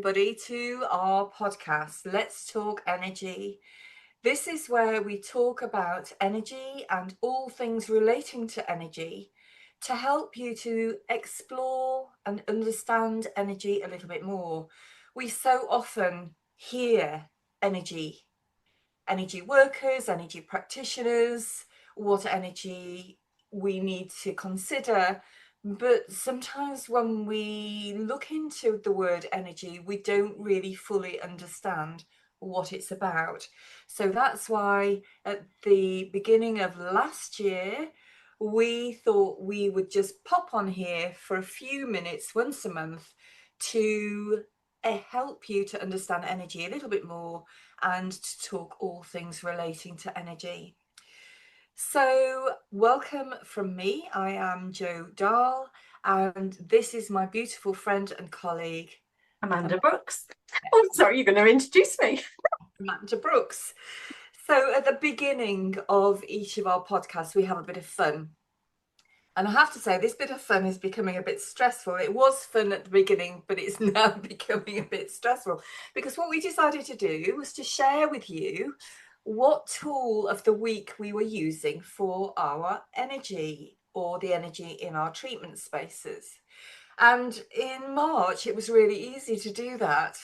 everybody to our podcast, Let's Talk Energy. This is where we talk about energy and all things relating to energy to help you to explore and understand energy a little bit more. We so often hear energy, energy workers, energy practitioners, what energy we need to consider. But sometimes when we look into the word energy, we don't really fully understand what it's about. So that's why at the beginning of last year, we thought we would just pop on here for a few minutes once a month to help you to understand energy a little bit more and to talk all things relating to energy. So, welcome from me. I am Jo Dahl, and this is my beautiful friend and colleague, Amanda Brooks. Oh, sorry, you're going to introduce me. Amanda Brooks. So, at the beginning of each of our podcasts, we have a bit of fun. And I have to say, this bit of fun is becoming a bit stressful. It was fun at the beginning, but it's now becoming a bit stressful because what we decided to do was to share with you what tool of the week we were using for our energy or the energy in our treatment spaces. And in March, it was really easy to do that.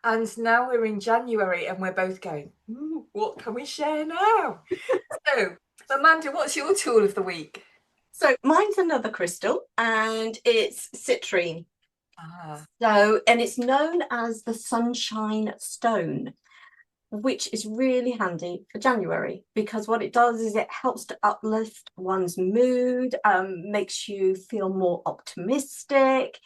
And now we're in January and we're both going, what can we share now? So, Amanda, what's your tool of the week? So mine's another crystal and it's citrine. Ah. And it's known as the sunshine stone, which is really handy for January because what it does is it helps to uplift one's mood, makes you feel more optimistic,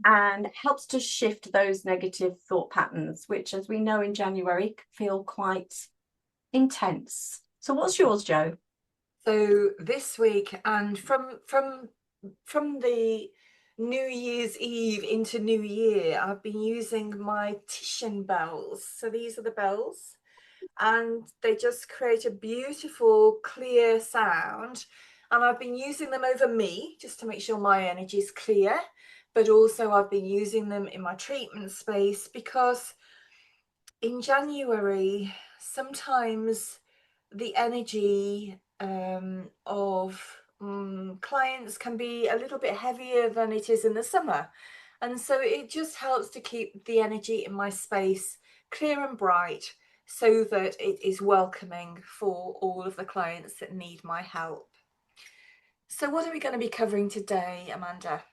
and helps to shift those negative thought patterns, which, as we know in January, can feel quite intense. So what's yours, Jo? So this week and from the New Year's Eve into New Year, I've been using my Titian bells. So these are the bells, and they just create a beautiful, clear sound. And I've been using them over me just to make sure my energy is clear, but also I've been using them in my treatment space because in January, sometimes the energy of clients can be a little bit heavier than it is in the summer. And so it just helps to keep the energy in my space clear and bright so that it is welcoming for all of the clients that need my help. So, what are we going to be covering today, Amanda?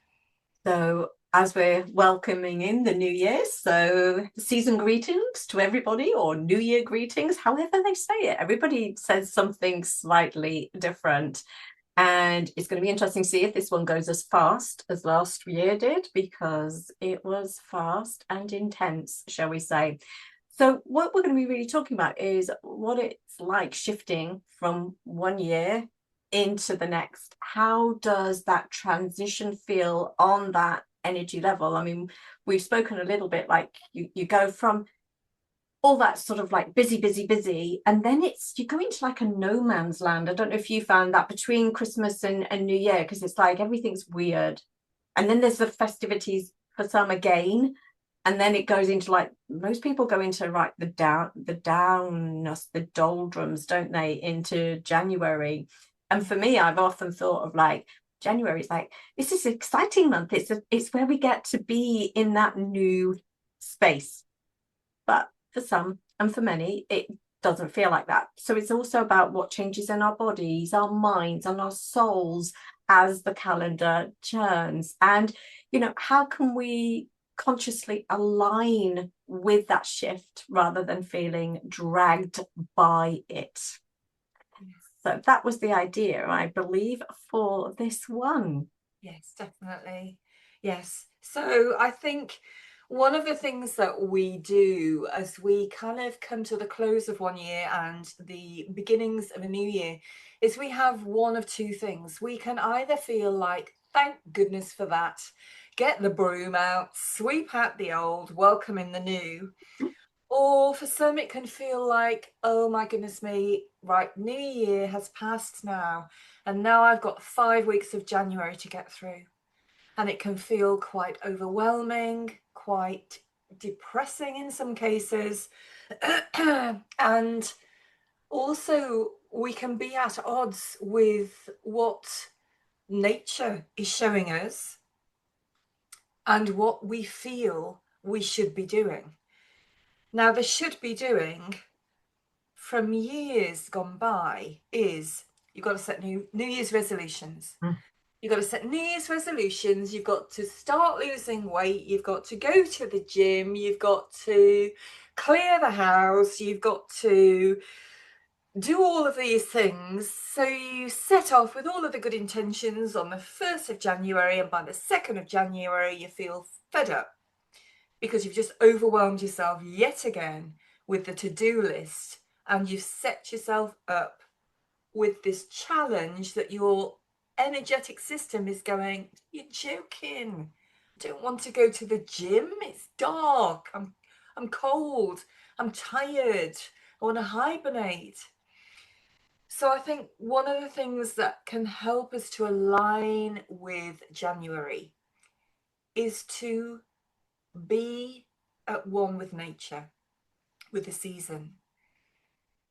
So, as we're welcoming in the new year, so season greetings to everybody, or New Year greetings, however they say it. Everybody says something slightly different. And it's going to be interesting to see if this one goes as fast as last year did, because it was fast and intense, shall we say. So, what we're going to be really talking about is what it's like shifting from one year into the next. How does that transition feel on that energy level? I mean, we've spoken a little bit like you go from all that sort of like busy, and then you go into like a no man's land. I don't know if you found that between Christmas and New Year, because it's like everything's weird. And then there's the festivities for some again. And then it goes into like most people go into like the downness, the doldrums, don't they, into January. And for me, I've often thought of like January is like, this is an exciting month. It's where we get to be in that new space. But for some and for many, it doesn't feel like that. So it's also about what changes in our bodies, our minds, and our souls as the calendar turns. And, how can we consciously align with that shift rather than feeling dragged by it? So that was the idea, I believe, for this one. Yes, definitely. Yes. So I think one of the things that we do as we kind of come to the close of one year and the beginnings of a new year is we have one of two things. We can either feel like, thank goodness for that, get the broom out, sweep out the old, welcome in the new. Or for some, it can feel like, oh my goodness me, right, New Year has passed now, and now I've got 5 weeks of January to get through. And it can feel quite overwhelming, quite depressing in some cases. And also, we can be at odds with what nature is showing us and what we feel we should be doing. Now, the should be doing from years gone by is you've got to set New Year's resolutions. Mm. You've got to set New Year's resolutions. You've got to start losing weight. You've got to go to the gym. You've got to clear the house. You've got to do all of these things. So you set off with all of the good intentions on the 1st of January, and by the 2nd of January, you feel fed up because you've just overwhelmed yourself yet again with the to-do list, and you've set yourself up with this challenge that your energetic system is going, you're joking. I don't want to go to the gym. It's dark. I'm cold. I'm tired. I want to hibernate. So I think one of the things that can help us to align with January is to be at one with nature, with the season,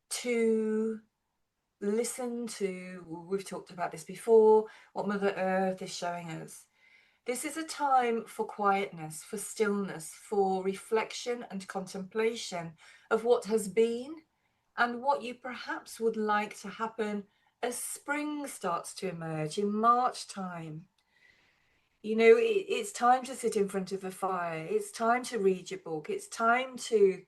to listen to, we've talked about this before, what Mother Earth is showing us. This is a time for quietness, for stillness, for reflection and contemplation of what has been and what you perhaps would like to happen as spring starts to emerge in March time. You know, it's time to sit in front of a fire. It's time to read your book. It's time to,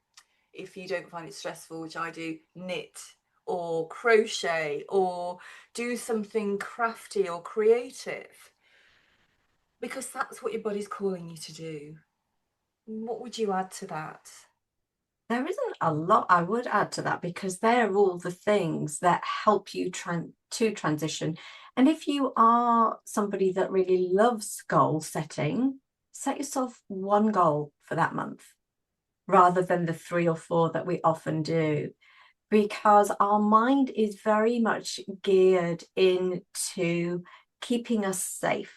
if you don't find it stressful, which I do, knit or crochet or do something crafty or creative, because that's what your body's calling you to do. What would you add to that? There isn't a lot I would add to that because they're all the things that help you to transition. And if you are somebody that really loves goal setting, set yourself one goal for that month rather than the 3 or 4 that we often do, because our mind is very much geared into keeping us safe,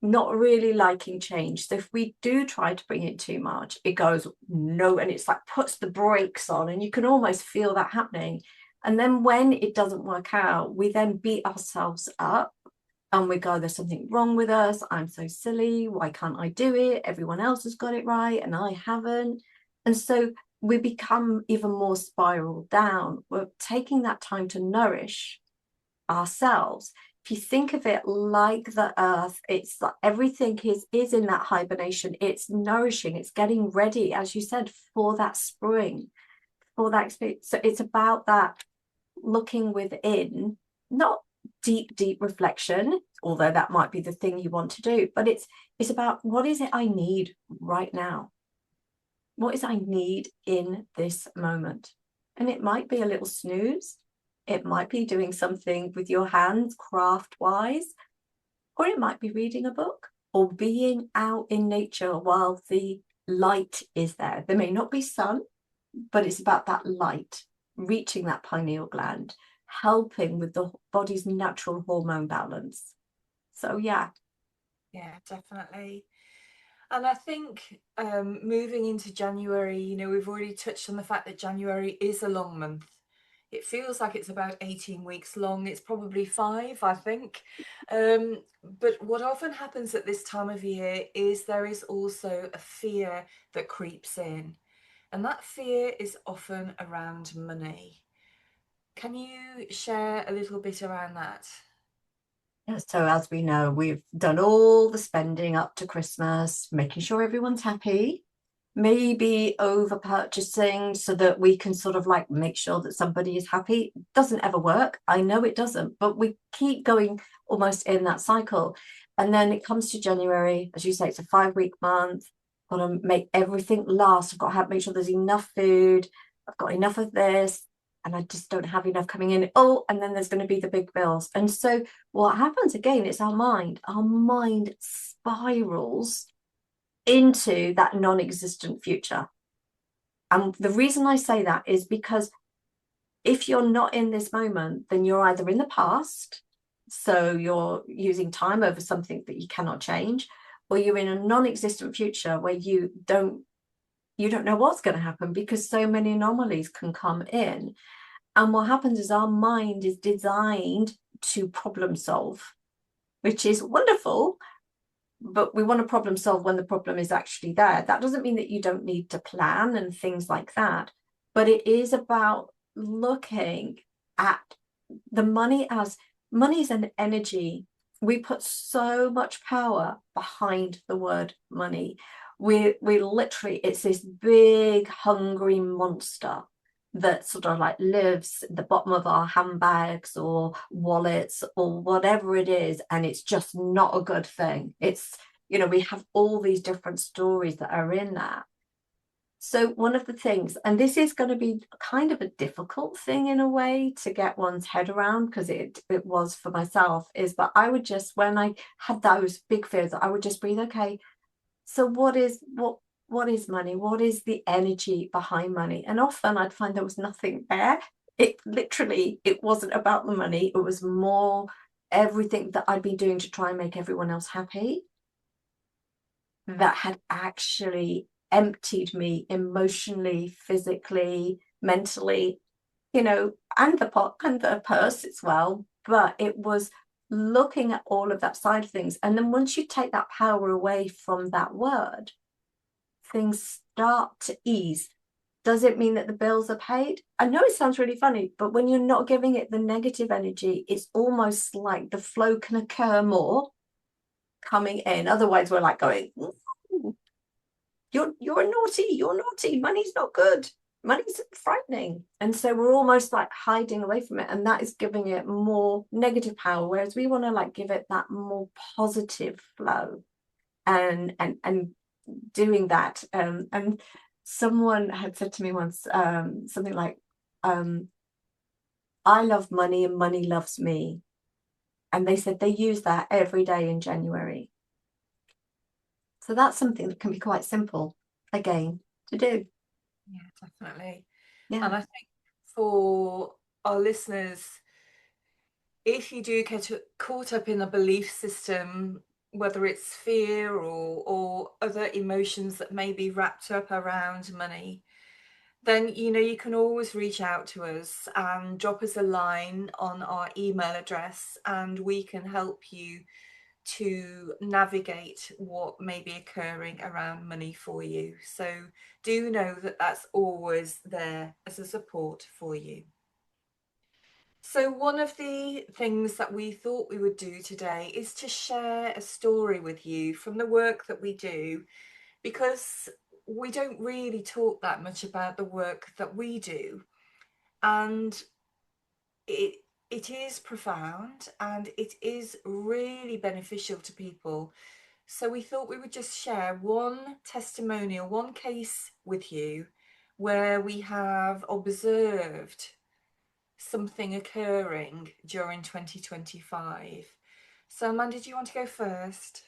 not really liking change. So if we do try to bring it too much, it goes no, and it's like puts the brakes on, and you can almost feel that happening. And then when it doesn't work out, we then beat ourselves up and we go, there's something wrong with us. I'm so silly. Why can't I do it? Everyone else has got it right and I haven't. And so we become even more spiraled down. We're taking that time to nourish ourselves. If you think of it like the earth, it's like everything is in that hibernation. It's nourishing, it's getting ready, as you said, for that spring, for that experience. So it's about that looking within, not deep reflection, although that might be the thing you want to do, but it's about what is it I need right now? What is I need in this moment? And it might be a little snooze. It might be doing something with your hands, craft wise, or it might be reading a book or being out in nature while the light is there. There may not be sun, but it's about that light reaching that pineal gland, helping with the body's natural hormone balance. So, yeah. Yeah, definitely. And I think moving into January, you know, we've already touched on the fact that January is a long month. It feels like it's about 18 weeks long. It's probably 5, I think. But what often happens at this time of year is there is also a fear that creeps in. And that fear is often around money. Can you share a little bit around that? So, as we know, we've done all the spending up to Christmas, making sure everyone's happy, maybe over purchasing so that we can sort of like make sure that somebody is happy. Doesn't ever work. I know it doesn't, but we keep going almost in that cycle. And then it comes to January, as you say, it's a 5 week month. Got to make everything last. I've got to make sure there's enough food. I've got enough of this. And I just don't have enough coming in. Oh, and then there's going to be the big bills. And so what happens again, it's our mind. Our mind spirals into that non-existent future. And the reason I say that is because if you're not in this moment, then you're either in the past, so you're using time over something that you cannot change, or you're in a non-existent future where you don't you don't know what's going to happen because so many anomalies can come in. And what happens is our mind is designed to problem solve, which is wonderful, but we want to problem solve when the problem is actually there. That doesn't mean that you don't need to plan and things like that, but it is about looking at the money is an energy. We put so much power behind the word money. We literally, it's this big hungry monster that sort of like lives at the bottom of our handbags or wallets or whatever it is, and it's just not a good thing. It's, we have all these different stories that are in that. So one of the things, and this is going to be kind of a difficult thing in a way to get one's head around, because it was for myself, is that I would just, when I had those big fears, I would just breathe, okay, so what is money? What is the energy behind money? And often I'd find there was nothing there. It wasn't about the money. It was more everything that I'd been doing to try and make everyone else happy that had actually emptied me emotionally, physically, mentally, and the pot and the purse as well. But it was looking at all of that side of things. And then once you take that power away from that word, things start to ease. Does it mean that the bills are paid? I know it sounds really funny, but when you're not giving it the negative energy, it's almost like the flow can occur more coming in. Otherwise, we're like going, you're naughty, money's not good, money's frightening. And so we're almost like hiding away from it. And that is giving it more negative power. Whereas we want to like give it that more positive flow and doing that. And someone had said to me once, something like, I love money and money loves me. And they said they use that every day in January. So that's something that can be quite simple, again, to do. Yeah, definitely. Yeah. And I think for our listeners, if you do get caught up in a belief system, whether it's fear or other emotions that may be wrapped up around money, then you can always reach out to us and drop us a line on our email address, and we can help you to navigate what may be occurring around money for you. So do know that that's always there as a support for you. So, one of the things that we thought we would do today is to share a story with you from the work that we do, because we don't really talk that much about the work that we do. And it it is profound and it is really beneficial to people. So we thought we would just share one testimonial, one case with you where we have observed something occurring during 2025. So, Amanda, do you want to go first?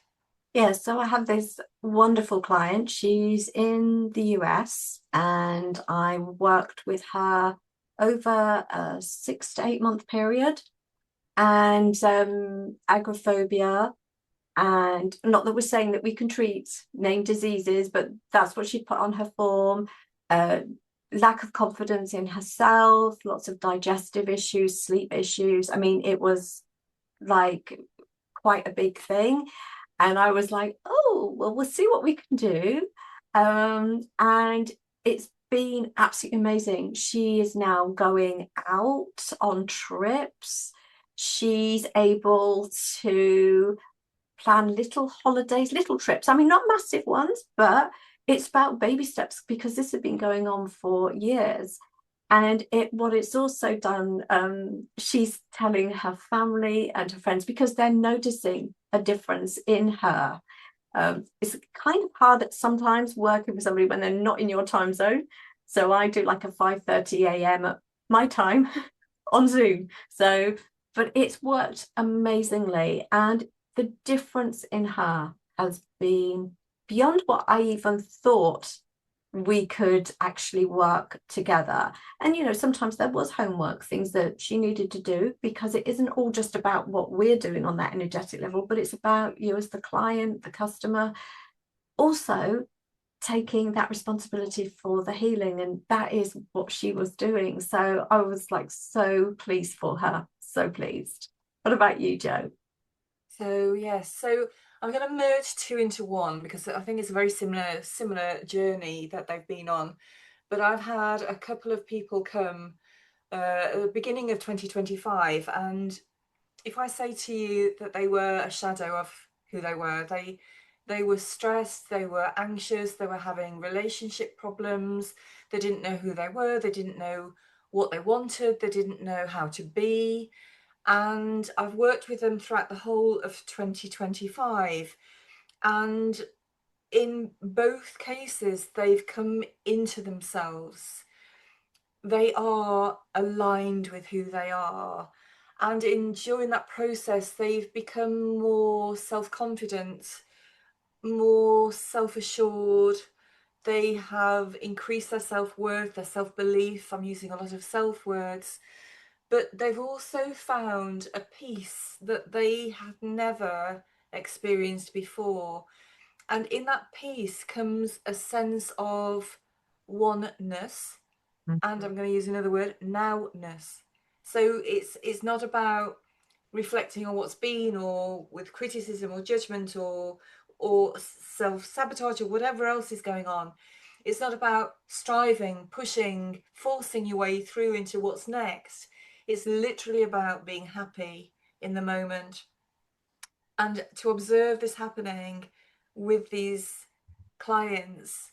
Yeah, so I have this wonderful client. She's in the US, and I worked with her over a 6 to 8 month period. And agoraphobia, and not that we're saying that we can treat named diseases, but that's what she put on her form. Uh, Lack of confidence in herself, lots of digestive issues, sleep issues. I mean, it was like quite a big thing. And I was like, oh, well, we'll see what we can do. And it's been absolutely amazing. She is now going out on trips. She's able to plan little holidays, little trips. I mean, not massive ones, but it's about baby steps because this had been going on for years. And what it's also done, she's telling her family and her friends because they're noticing a difference in her. It's kind of hard sometimes working with somebody when they're not in your time zone. So I do like a 5:30 a.m. at my time on Zoom. So, but it's worked amazingly. And the difference in her has been beyond what I even thought we could actually work together. And sometimes there was homework, things that she needed to do, because it isn't all just about what we're doing on that energetic level, but it's about you as the client, the customer, also taking that responsibility for the healing, and that is what she was doing. So I was like so pleased for her, so pleased. What about you, Jo? So yes, so I'm going to merge two into one because I think it's a very similar journey that they've been on. But I've had a couple of people come at the beginning of 2025, and if I say to you that they were a shadow of who they were stressed, they were anxious, they were having relationship problems, they didn't know who they were, they didn't know what they wanted, they didn't know how to be. And I've worked with them throughout the whole of 2025. And in both cases, they've come into themselves. They are aligned with who they are. And in during that process, they've become more self-confident, more self-assured. They have increased their self-worth, their self-belief. I'm using a lot of self-words, but they've also found a peace that they had never experienced before. And in that peace comes a sense of oneness, and I'm going to use another word, nowness. So it's not about reflecting on what's been, or with criticism or judgment, or self-sabotage or whatever else is going on. It's not about striving, pushing, forcing your way through into what's next. It's literally about being happy in the moment. And to observe this happening with these clients,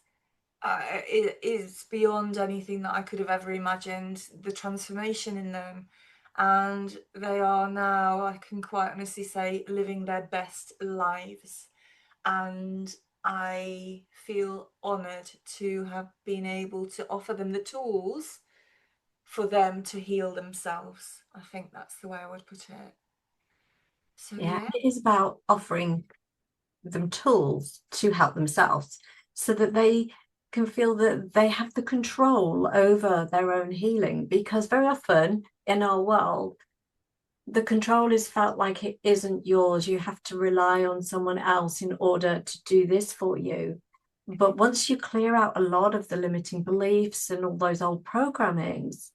it is beyond anything that I could have ever imagined, the transformation in them. And they are now, I can quite honestly say, living their best lives. And I feel honoured to have been able to offer them the tools for them to heal themselves. I think that's the way I would put it. So, Yeah, yeah. it is about offering them tools to help themselves so that they can feel that they have the control over their own healing. Because very often in our world, the control is felt like it isn't yours. You have to rely on someone else in order to do this for you. But once you clear out a lot of the limiting beliefs and all those old programmings,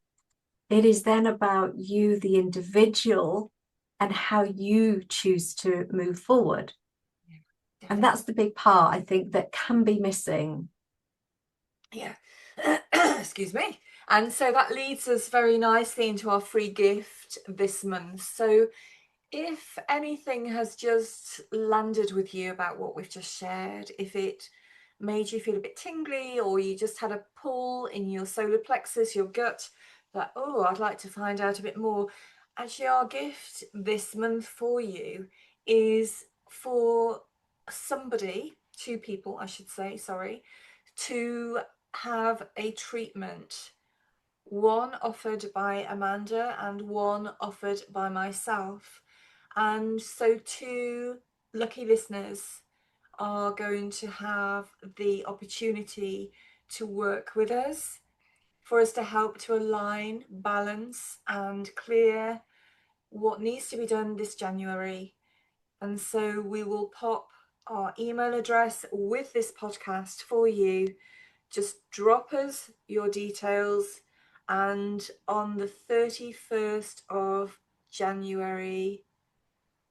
it is then about you, the individual, and how you choose to move forward. Yeah, And definitely. that's the big part, I think, that can be missing. Yeah. Excuse me. And so that leads us very nicely into our free gift this month. So if anything has just landed with you about what we've just shared, if it made you feel a bit tingly, or you just had a pull in your solar plexus, your gut, that, oh, I'd like to find out a bit more. Actually, our gift this month for you is for somebody, two people, I should say, sorry, to have a treatment, one offered by Amanda and one offered by myself. And so, two lucky listeners are going to have the opportunity to work with us, for us to help to align, balance, and clear what needs to be done this January. And so, we will pop our email address with this podcast for you. Just drop us your details, and on the 31st of January,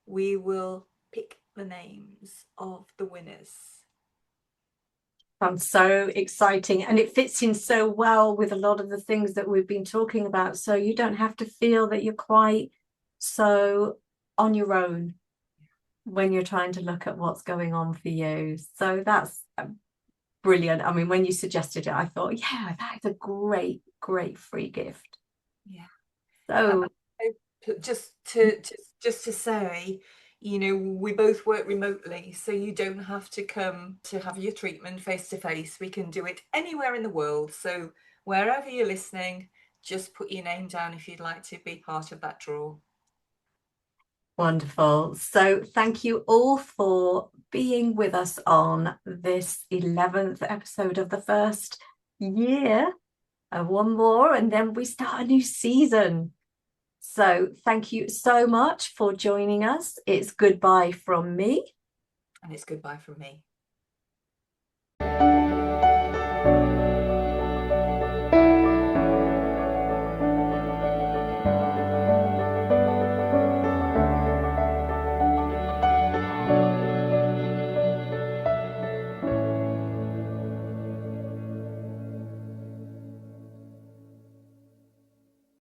we will pick the names of the winners. Sounds so exciting. And it fits in so well with a lot of the things that we've been talking about. So you don't have to feel that you're quite so on your own when you're trying to look at what's going on for you. So that's brilliant. I mean, when you suggested it, I thought, yeah, that is a great, great free gift. Yeah. And So just to say, you know, we both work remotely, so you don't have to come to have your treatment face to face. We can do it anywhere in the world. So wherever you're listening, just put your name down if you'd like to be part of that draw. wonderful. So thank you all for being with us on this 11th episode of the first year. One more, and then we start a new season. So thank you so much for joining us. It's goodbye from me. And it's goodbye from me.